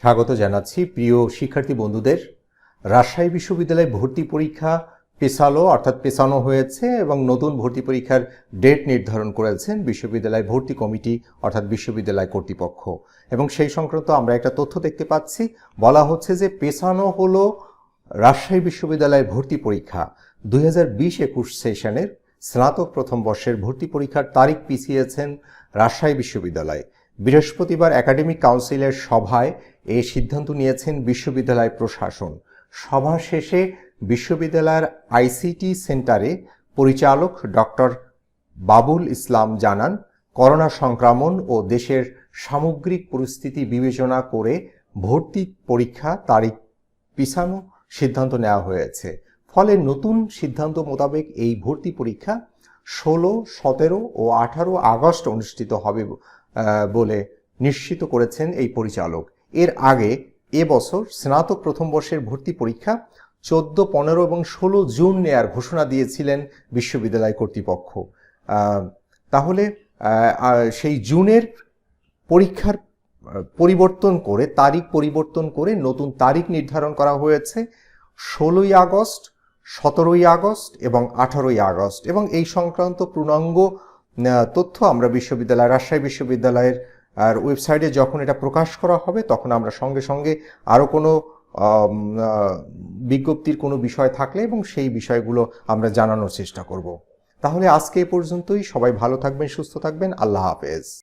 স্বাগত জানাচ্ছি প্রিয় শিক্ষার্থী বন্ধুদের। রাজশাহী বিশ্ববিদ্যালয়ে ভর্তি পরীক্ষা পেছানো হয়েছে এবং নতুন ভর্তি পরীক্ষার ডেট নির্ধারণ করেছেন বিশ্ববিদ্যালয় ভর্তি কমিটি অর্থাৎ বিশ্ববিদ্যালয় কর্তৃপক্ষ। এবং সেই সংক্রান্ত আমরা একটা তথ্য দেখতে পাচ্ছি, বলা হচ্ছে যে পেছানো হলো রাজশাহী বিশ্ববিদ্যালয়ের ভর্তি পরীক্ষা 2020-21 সেশনের স্নাতক প্রথম বর্ষের ভর্তি পরীক্ষার তারিখ পিছিয়েছেন রাজশাহী বিশ্ববিদ্যালয়। বৃহস্পতিবার একাডেমিক কাউন্সিলের সভায় এই সিদ্ধান্ত নিয়েছেন বিশ্ববিদ্যালয় প্রশাসন। সভা শেষে বিশ্ববিদ্যালয়ের আইসিটি সেন্টারে পরিচালক ডক্টর বাবুল ইসলাম জানান, করোনা সংক্রমণ ও দেশের সামগ্রিক পরিস্থিতি বিবেচনা করে ভর্তি পরীক্ষা তারিখ পিছানো সিদ্ধান্ত নেওয়া হয়েছে। ফলে নতুন সিদ্ধান্ত মোতাবেক এই ভর্তি পরীক্ষা 16, 17 ও 18 আগস্ট অনুষ্ঠিত হবে বলে নিশ্চিত করেছেন এই পরিচালক। এর আগে এবছর স্নাতক প্রথম বর্ষের ভর্তি পরীক্ষা 14, 15 এবং 16 জুন নেয়ার ঘোষণা দিয়েছিলেন বিশ্ববিদ্যালয় কর্তৃপক্ষ। তাহলে সেই জুনের পরীক্ষার তারিখ পরিবর্তন করে নতুন তারিখ নির্ধারণ করা হয়েছে 16ই আগস্ট, 17ই আগস্ট এবং 18ই আগস্ট। এবং এই সংক্রান্ত পূর্ণাঙ্গ তথ্য আমরা রাজশাহী বিশ্ববিদ্যালয়ের ওয়েবসাইটে যখন এটা প্রকাশ করা হবে তখন আমরা সঙ্গে সঙ্গে আরও কোনো বিজ্ঞপ্তির কোনো বিষয় থাকলে এবং সেই বিষয়গুলো আমরা জানানোর চেষ্টা করব। তাহলে আজকে এ পর্যন্তই। সবাই ভালো থাকবেন, সুস্থ থাকবেন। আল্লাহ হাফেজ।